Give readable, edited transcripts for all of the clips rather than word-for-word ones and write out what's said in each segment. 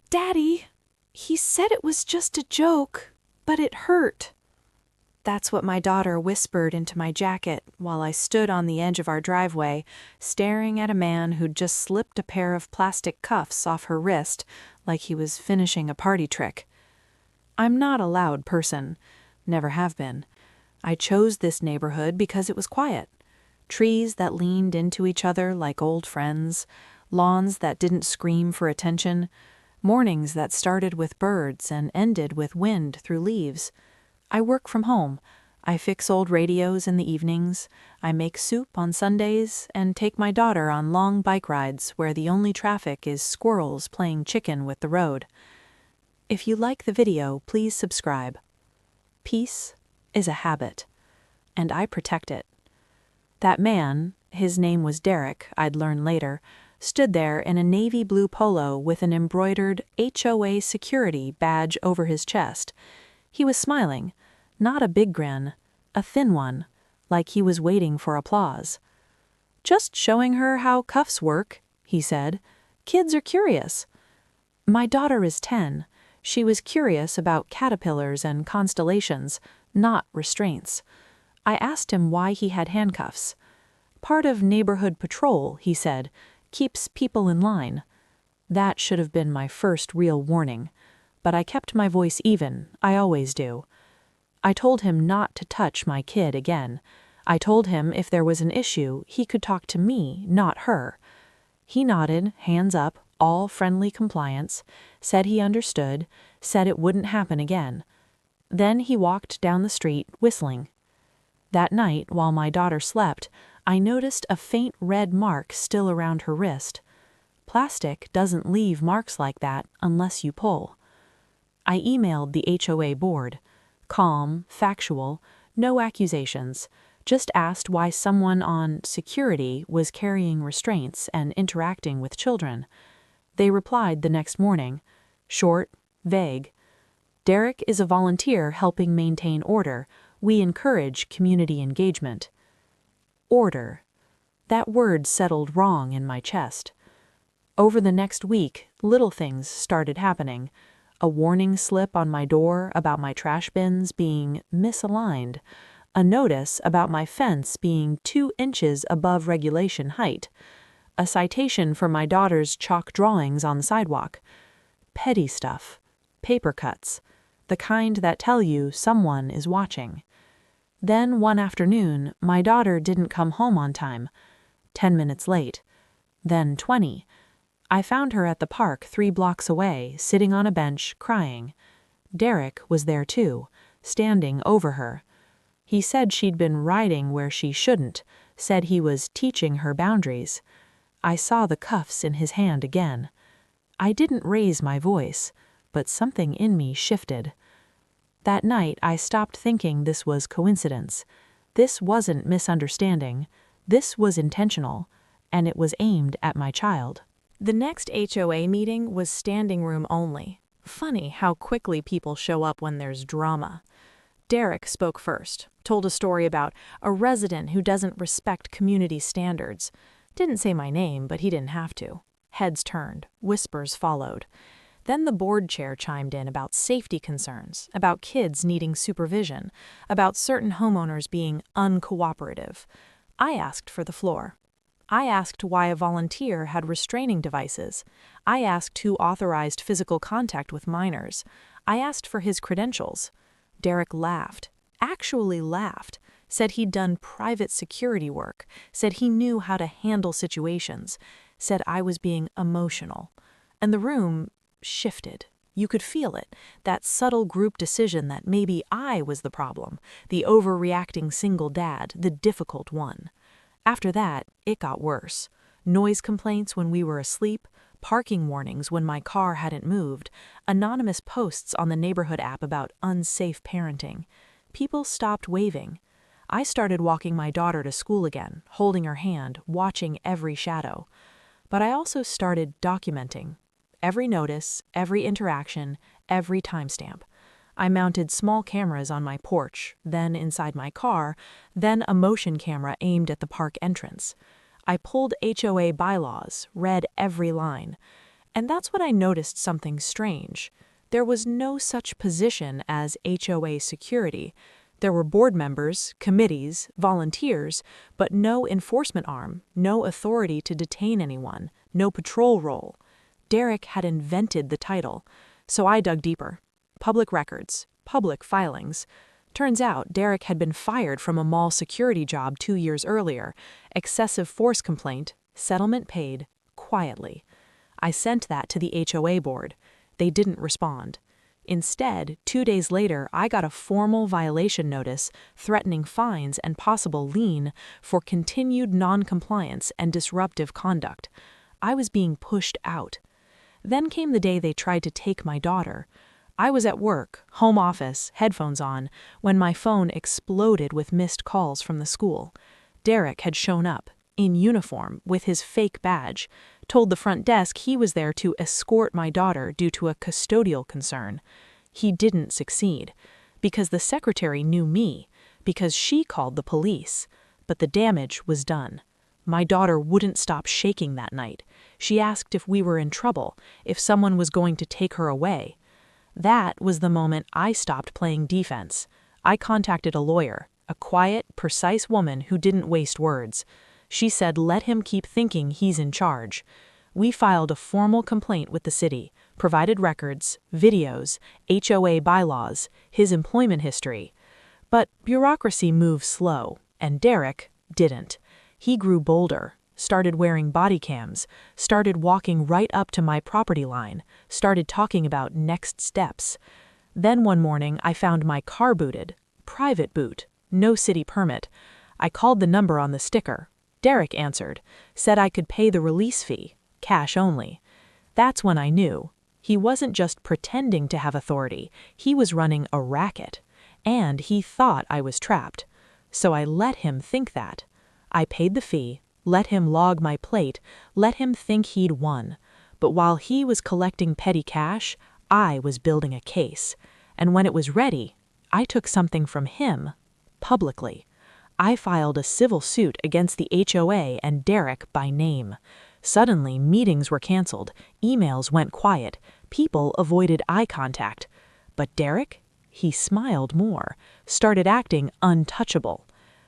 "Daddy, he said it was just a joke, but it hurt." That's what my daughter whispered into my jacket while I stood on the edge of our driveway, staring at a man who'd just slipped a pair of plastic cuffs off her wrist like he was finishing a party trick. I'm not a loud person, never have been. I chose this neighborhood because it was quiet. Trees that leaned into each other like old friends, lawns that didn't scream for attention, mornings that started with birds and ended with wind through leaves. I work from home. I fix old radios in the evenings. I make soup on Sundays and take my daughter on long bike rides where the only traffic is squirrels playing chicken with the road. If you like the video, please subscribe. Peace is a habit, and I protect it. That man, his name was Derek, I'd learn later, stood there in a navy blue polo with an embroidered HOA security badge over his chest. He was smiling, not a big grin, a thin one, like he was waiting for applause. "Just showing her how cuffs work," he said. "Kids are curious." My daughter is 10. She was curious about caterpillars and constellations, not restraints. I asked him why he had handcuffs. "Part of neighborhood patrol," he said, "keeps people in line." That should have been my first real warning. But I kept my voice even, I always do. I told him not to touch my kid again. I told him if there was an issue, he could talk to me, not her. He nodded, hands up, all friendly compliance, said he understood, said it wouldn't happen again. Then he walked down the street, whistling. That night, while my daughter slept, I noticed a faint red mark still around her wrist. Plastic doesn't leave marks like that unless you pull. I emailed the HOA board. Calm, factual, no accusations. Just asked why someone on security was carrying restraints and interacting with children. They replied the next morning. Short, vague. "Derek is a volunteer helping maintain order. We encourage community engagement." Order. That word settled wrong in my chest. Over the next week, little things started happening. A warning slip on my door about my trash bins being misaligned. A notice about my fence being 2 inches above regulation height. A citation for my daughter's chalk drawings on the sidewalk. Petty stuff. Paper cuts. The kind that tell you someone is watching. Then one afternoon, my daughter didn't come home on time. 10 minutes late. Then 20. I found her at the park 3 blocks away, sitting on a bench, crying. Derek was there too, standing over her. He said she'd been riding where she shouldn't, said he was teaching her boundaries. I saw the cuffs in his hand again. I didn't raise my voice, but something in me shifted. That night I stopped thinking this was coincidence. This wasn't misunderstanding. This was intentional, and it was aimed at my child. The next HOA meeting was standing room only. Funny how quickly people show up when there's drama. Derek spoke first, told a story about a resident who doesn't respect community standards. Didn't say my name, but he didn't have to. Heads turned, whispers followed. Then the board chair chimed in about safety concerns, about kids needing supervision, about certain homeowners being uncooperative. I asked for the floor. I asked why a volunteer had restraining devices. I asked who authorized physical contact with minors. I asked for his credentials. Derek laughed, actually laughed, said he'd done private security work, said he knew how to handle situations, said I was being emotional. And the room shifted. You could feel it, that subtle group decision that maybe I was the problem, the overreacting single dad, the difficult one. After that, it got worse. Noise complaints when we were asleep, parking warnings when my car hadn't moved, anonymous posts on the neighborhood app about unsafe parenting. People stopped waving. I started walking my daughter to school again, holding her hand, watching every shadow. But I also started documenting. Every notice, every interaction, every timestamp. I mounted small cameras on my porch, then inside my car, then a motion camera aimed at the park entrance. I pulled HOA bylaws, read every line. And that's when I noticed something strange. There was no such position as HOA security. There were board members, committees, volunteers, but no enforcement arm, no authority to detain anyone, no patrol role. Derek had invented the title, so I dug deeper. Public records, public filings. Turns out Derek had been fired from a mall security job 2 years earlier. Excessive force complaint, settlement paid, quietly. I sent that to the HOA board. They didn't respond. Instead, 2 days later, I got a formal violation notice threatening fines and possible lien for continued non-compliance and disruptive conduct. I was being pushed out. Then came the day they tried to take my daughter. I was at work, home office, headphones on, when my phone exploded with missed calls from the school. Derek had shown up, in uniform, with his fake badge, told the front desk he was there to escort my daughter due to a custodial concern. He didn't succeed, because the secretary knew me, because she called the police. But the damage was done. My daughter wouldn't stop shaking that night. She asked if we were in trouble, if someone was going to take her away. That was the moment I stopped playing defense. I contacted a lawyer, a quiet, precise woman who didn't waste words. She said let him keep thinking he's in charge. We filed a formal complaint with the city, provided records, videos, HOA bylaws, his employment history. But bureaucracy moves slow, and Derek didn't. He grew bolder, started wearing body cams, started walking right up to my property line, started talking about next steps. Then one morning I found my car booted, private boot, no city permit. I called the number on the sticker. Derek answered, said I could pay the release fee, cash only. That's when I knew. He wasn't just pretending to have authority, he was running a racket. And he thought I was trapped. So I let him think that. I paid the fee, let him log my plate, let him think he'd won. But while he was collecting petty cash, I was building a case. And when it was ready, I took something from him, publicly. I filed a civil suit against the HOA and Derek by name. Suddenly, meetings were canceled, emails went quiet, people avoided eye contact. But Derek? He smiled more, started acting untouchable.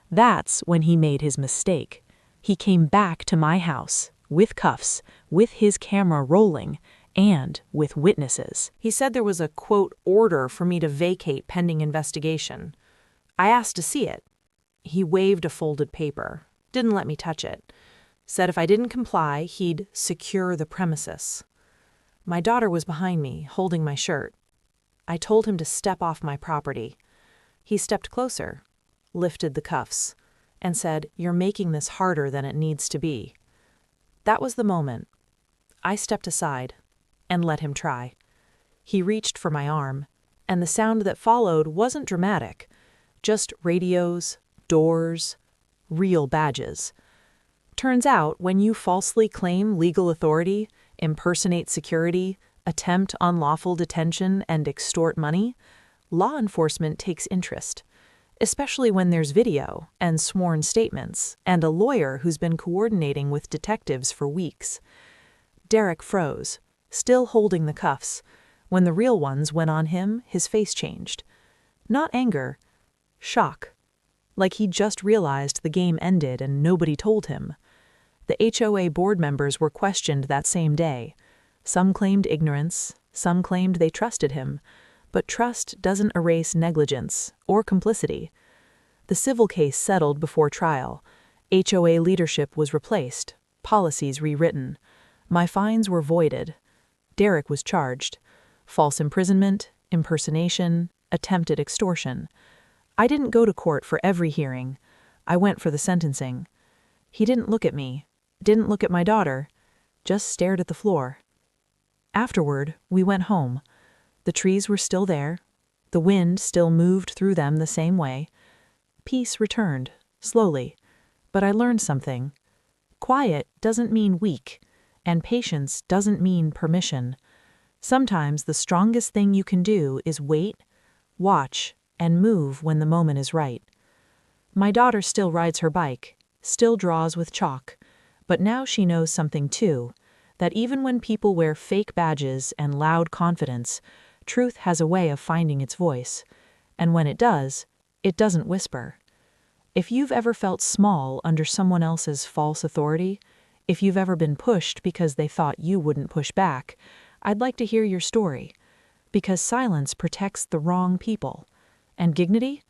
That's when he made his mistake. He came back to my house, with cuffs, with his camera rolling, and with witnesses. He said there was a, quote, order for me to vacate pending investigation. I asked to see it. He waved a folded paper, didn't let me touch it. Said if I didn't comply, he'd secure the premises. My daughter was behind me, holding my shirt. I told him to step off my property. He stepped closer, lifted the cuffs, and said, "You're making this harder than it needs to be." That was the moment. I stepped aside and let him try. He reached for my arm, and the sound that followed wasn't dramatic, just radios, doors, real badges. Turns out, when you falsely claim legal authority, impersonate security, attempt unlawful detention, and extort money, law enforcement takes interest, especially when there's video and sworn statements and a lawyer who's been coordinating with detectives for weeks. Derek froze, still holding the cuffs. When the real ones went on him, his face changed. Not anger, shock. Like he just realized the game ended and nobody told him. The HOA board members were questioned that same day. Some claimed ignorance, some claimed they trusted him, but trust doesn't erase negligence or complicity. The civil case settled before trial. HOA leadership was replaced, policies rewritten. My fines were voided. Derek was charged. False imprisonment, impersonation, attempted extortion. I didn't go to court for every hearing. I went for the sentencing. He didn't look at me, didn't look at my daughter, just stared at the floor. Afterward, we went home. The trees were still there. The wind still moved through them the same way. Peace returned, slowly. But I learned something. Quiet doesn't mean weak, and patience doesn't mean permission. Sometimes the strongest thing you can do is wait, watch, and move when the moment is right. My daughter still rides her bike, still draws with chalk, but now she knows something too, that even when people wear fake badges and loud confidence, truth has a way of finding its voice. And when it does, it doesn't whisper. If you've ever felt small under someone else's false authority, if you've ever been pushed because they thought you wouldn't push back, I'd like to hear your story. Because silence protects the wrong people. And dignity?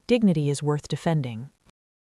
Dignity is worth defending.